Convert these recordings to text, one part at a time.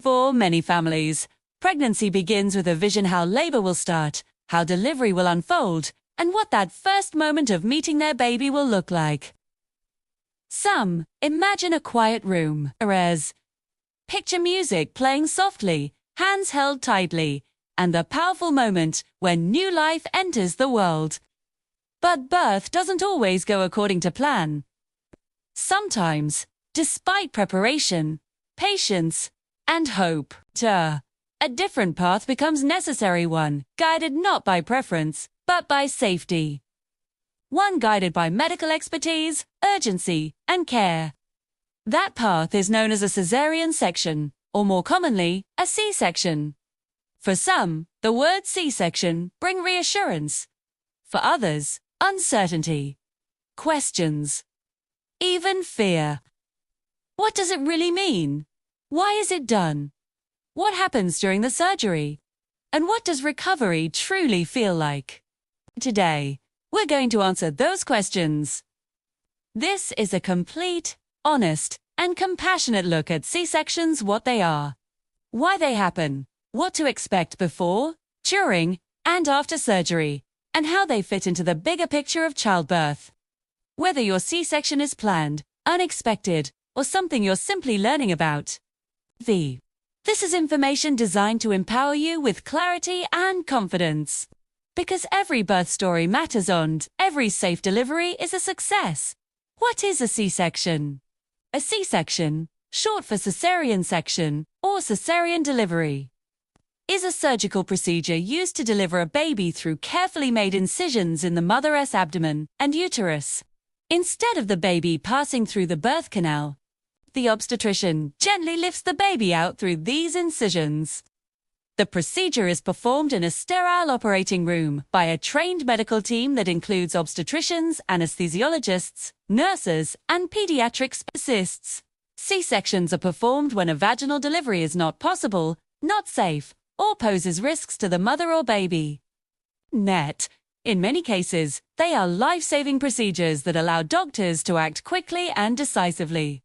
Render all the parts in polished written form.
For many families, pregnancy begins with a vision how labor will start, how delivery will unfold, and what that first moment of meeting their baby will look like. Some imagine a quiet room, whereas picture music playing softly, hands held tightly, and the powerful moment when new life enters the world. But birth doesn't always go according to plan. Sometimes, despite preparation, patience, and hope, a different path becomes necessary, one guided not by preference, but by safety. One guided by medical expertise, urgency, and care. That path is known as a cesarean section, or more commonly, a C-section. For some, the word C-section brings reassurance. For others, uncertainty, questions, even fear. What does it really mean? Why is it done? What happens during the surgery? And what does recovery truly feel like? Today, we're going to answer those questions. This is a complete, honest, and compassionate look at C-sections, what they are, why they happen, what to expect before, during, and after surgery, and how they fit into the bigger picture of childbirth. Whether your C-section is planned, unexpected, or something you're simply learning about. This is information designed to empower you with clarity and confidence. Because every birth story matters and every safe delivery is a success. What is a C-section? A C-section, short for cesarean section or cesarean delivery, is a surgical procedure used to deliver a baby through carefully made incisions in the mother's abdomen and uterus. Instead of the baby passing through the birth canal, the obstetrician gently lifts the baby out through these incisions. The procedure is performed in a sterile operating room by a trained medical team that includes obstetricians, anesthesiologists, nurses, and pediatric specialists. C-sections are performed when a vaginal delivery is not possible, not safe, or poses risks to the mother or baby. In many cases, they are life-saving procedures that allow doctors to act quickly and decisively.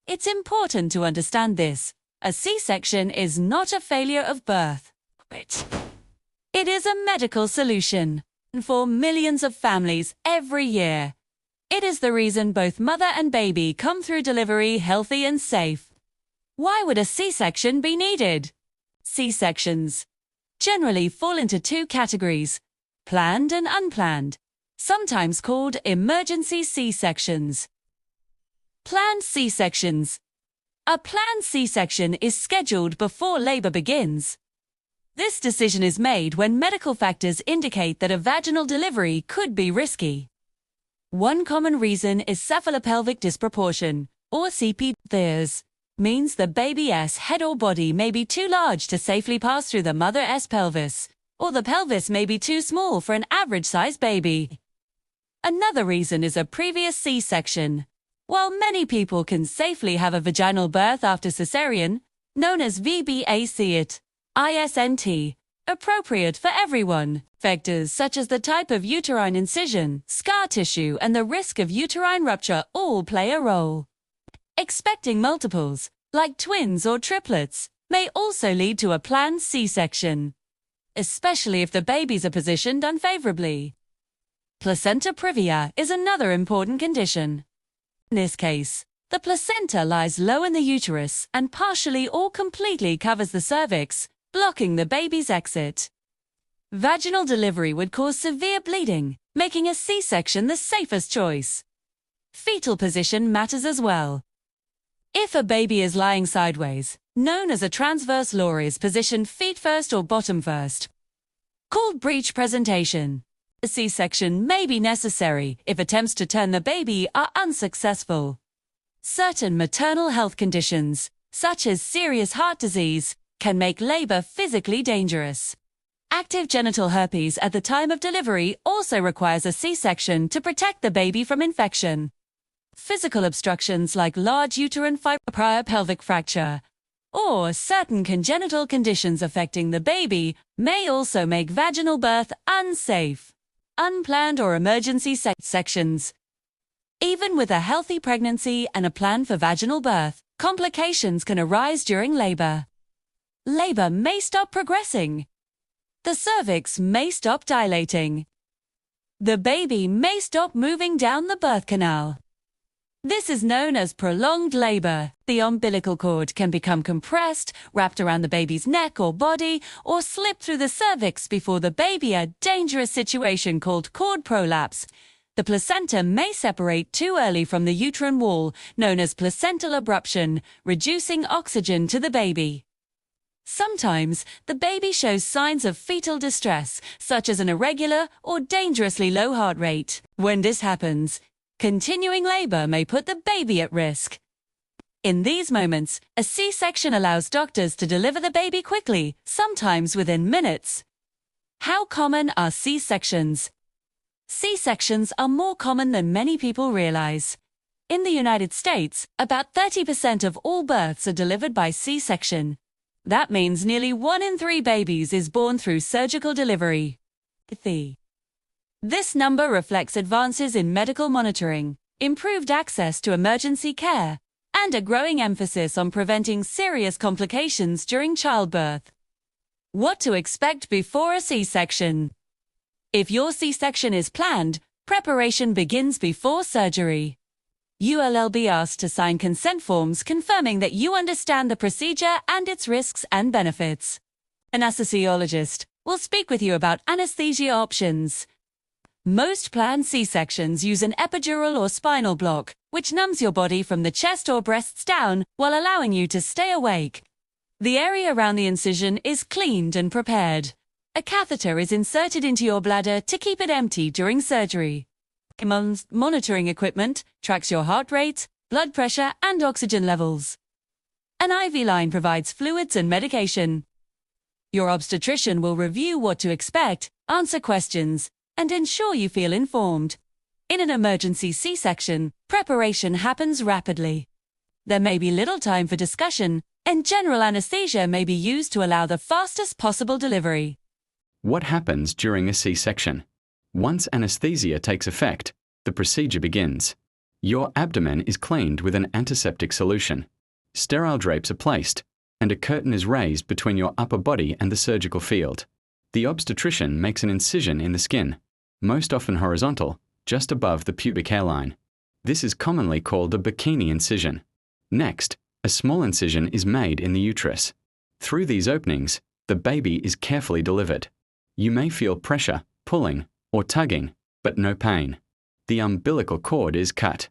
It's important to understand this. A C-section is not a failure of birth. It is a medical solution for millions of families every year. It is the reason both mother and baby come through delivery healthy and safe. Why would a C-section be needed? C-sections generally fall into two categories: planned and unplanned, sometimes called emergency C-sections. Planned C-sections. A planned C-section is scheduled before labor begins. This decision is made when medical factors indicate that a vaginal delivery could be risky. One common reason is cephalopelvic disproportion, or CP. This means the baby's head or body may be too large to safely pass through the mother's pelvis, or the pelvis may be too small for an average-sized baby. Another reason is a previous C-section. While many people can safely have a vaginal birth after cesarean, known as VBAC, ISNT, appropriate for everyone, factors such as the type of uterine incision, scar tissue, and the risk of uterine rupture all play a role. Expecting multiples, like twins or triplets, may also lead to a planned C-section, especially if the babies are positioned unfavorably. Placenta previa is another important condition. In this case, the placenta lies low in the uterus and partially or completely covers the cervix, blocking the baby's exit. Vaginal delivery would cause severe bleeding, making a C-section the safest choice. Fetal position matters as well. If a baby is lying sideways, known as a transverse loris position, feet first or bottom first, called breech presentation, a C-section may be necessary if attempts to turn the baby are unsuccessful. Certain maternal health conditions, such as serious heart disease, can make labor physically dangerous. Active genital herpes at the time of delivery also requires a C-section to protect the baby from infection. Physical obstructions like large uterine fibroids, prior pelvic fracture, or certain congenital conditions affecting the baby may also make vaginal birth unsafe. Unplanned or emergency sections. Even with a healthy pregnancy and a plan for vaginal birth, complications can arise during labor. Labor may stop progressing. The cervix may stop dilating. The baby may stop moving down the birth canal. This is known as prolonged labor. The umbilical cord can become compressed, wrapped around the baby's neck or body, or slip through the cervix before the baby, a dangerous situation called cord prolapse. The placenta may separate too early from the uterine wall, known as placental abruption, reducing oxygen to the baby. Sometimes, the baby shows signs of fetal distress, such as an irregular or dangerously low heart rate. When this happens, continuing labor may put the baby at risk. In these moments, a C-section allows doctors to deliver the baby quickly, sometimes within minutes. How common are C-sections? C-sections are more common than many people realize. In the United States, about 30% of all births are delivered by C-section. That means nearly 1 in 3 babies is born through surgical delivery. This number reflects advances in medical monitoring, improved access to emergency care, and a growing emphasis on preventing serious complications during childbirth. What to expect before a C-section? If your C-section is planned, preparation begins before surgery. You'll be asked to sign consent forms confirming that you understand the procedure and its risks and benefits. An anesthesiologist will speak with you about anesthesia options. Most planned C-sections use an epidural or spinal block, which numbs your body from the chest or breasts down while allowing you to stay awake. The area around the incision is cleaned and prepared. A catheter is inserted into your bladder to keep it empty during surgery. Monitoring equipment tracks your heart rate, blood pressure, and oxygen levels. An IV line provides fluids and medication. Your obstetrician will review what to expect, answer questions, and ensure you feel informed. In an emergency C-section, preparation happens rapidly. There may be little time for discussion, and general anesthesia may be used to allow the fastest possible delivery. What happens during a C-section? Once anesthesia takes effect, the procedure begins. Your abdomen is cleaned with an antiseptic solution. Sterile drapes are placed, and a curtain is raised between your upper body and the surgical field. The obstetrician makes an incision in the skin, most often horizontal, just above the pubic hairline. This is commonly called a bikini incision. Next, a small incision is made in the uterus. Through these openings, the baby is carefully delivered. You may feel pressure, pulling, or tugging, but no pain. The umbilical cord is cut.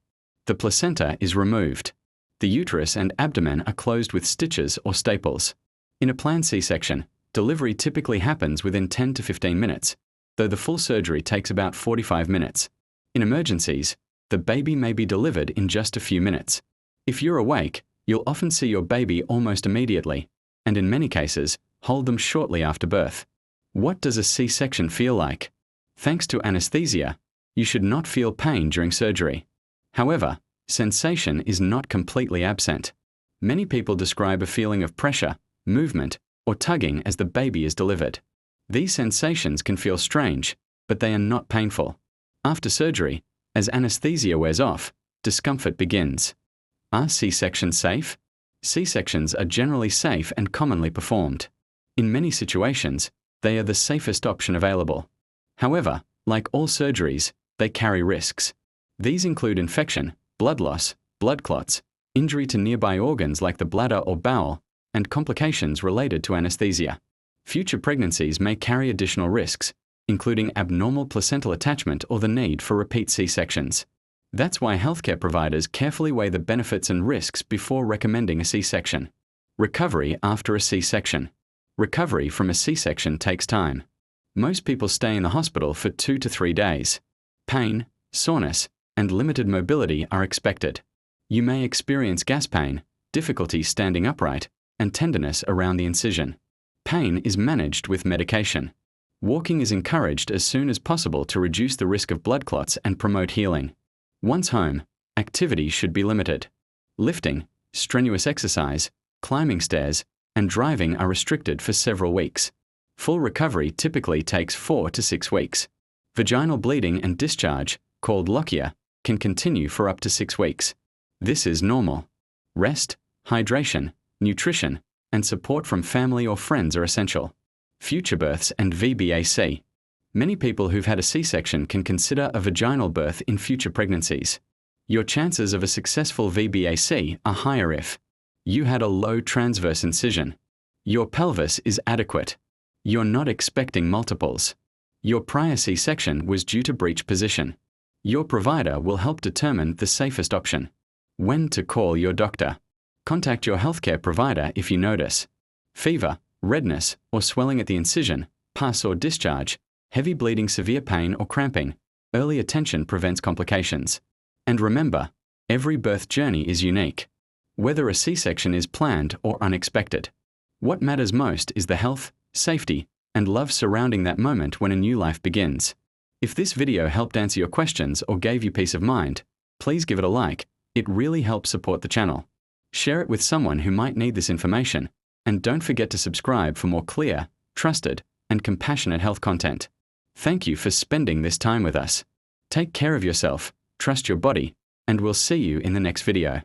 The placenta is removed. The uterus and abdomen are closed with stitches or staples. In a planned C-section, delivery typically happens within 10 to 15 minutes, though the full surgery takes about 45 minutes. In emergencies, the baby may be delivered in just a few minutes. If you're awake, you'll often see your baby almost immediately, and in many cases, hold them shortly after birth. What does a C-section feel like? Thanks to anesthesia, you should not feel pain during surgery. However, sensation is not completely absent. Many people describe a feeling of pressure, movement, or tugging as the baby is delivered. These sensations can feel strange, but they are not painful. After surgery, as anesthesia wears off, discomfort begins. Are C-sections safe? C-sections are generally safe and commonly performed. In many situations, they are the safest option available. However, like all surgeries, they carry risks. These include infection, blood loss, blood clots, injury to nearby organs like the bladder or bowel, and complications related to anesthesia. Future pregnancies may carry additional risks, including abnormal placental attachment or the need for repeat C-sections. That's why healthcare providers carefully weigh the benefits and risks before recommending a C-section. Recovery after a C-section. Recovery from a C-section takes time. Most people stay in the hospital for 2 to 3 days. Pain, soreness, and limited mobility are expected. You may experience gas pain, difficulty standing upright, and tenderness around the incision. Pain is managed with medication. Walking is encouraged as soon as possible to reduce the risk of blood clots and promote healing. Once home, activity should be limited. Lifting, strenuous exercise, climbing stairs, and driving are restricted for several weeks. Full recovery typically takes 4 to 6 weeks. Vaginal bleeding and discharge, called lochia, can continue for up to 6 weeks. This is normal. Rest, hydration, nutrition, and support from family or friends are essential. Future births and VBAC. Many people who've had a C-section can consider a vaginal birth in future pregnancies. Your chances of a successful VBAC are higher if you had a low transverse incision, your pelvis is adequate, you're not expecting multiples, your prior C-section was due to breech position. Your provider will help determine the safest option. When to call your doctor. Contact your healthcare provider if you notice fever, redness, or swelling at the incision, pus or discharge, heavy bleeding, severe pain or cramping. Early attention prevents complications. And remember, every birth journey is unique, whether a C-section is planned or unexpected. What matters most is the health, safety, and love surrounding that moment when a new life begins. If this video helped answer your questions or gave you peace of mind, please give it a like. It really helps support the channel. Share it with someone who might need this information, and don't forget to subscribe for more clear, trusted, and compassionate health content. Thank you for spending this time with us. Take care of yourself, trust your body, and we'll see you in the next video.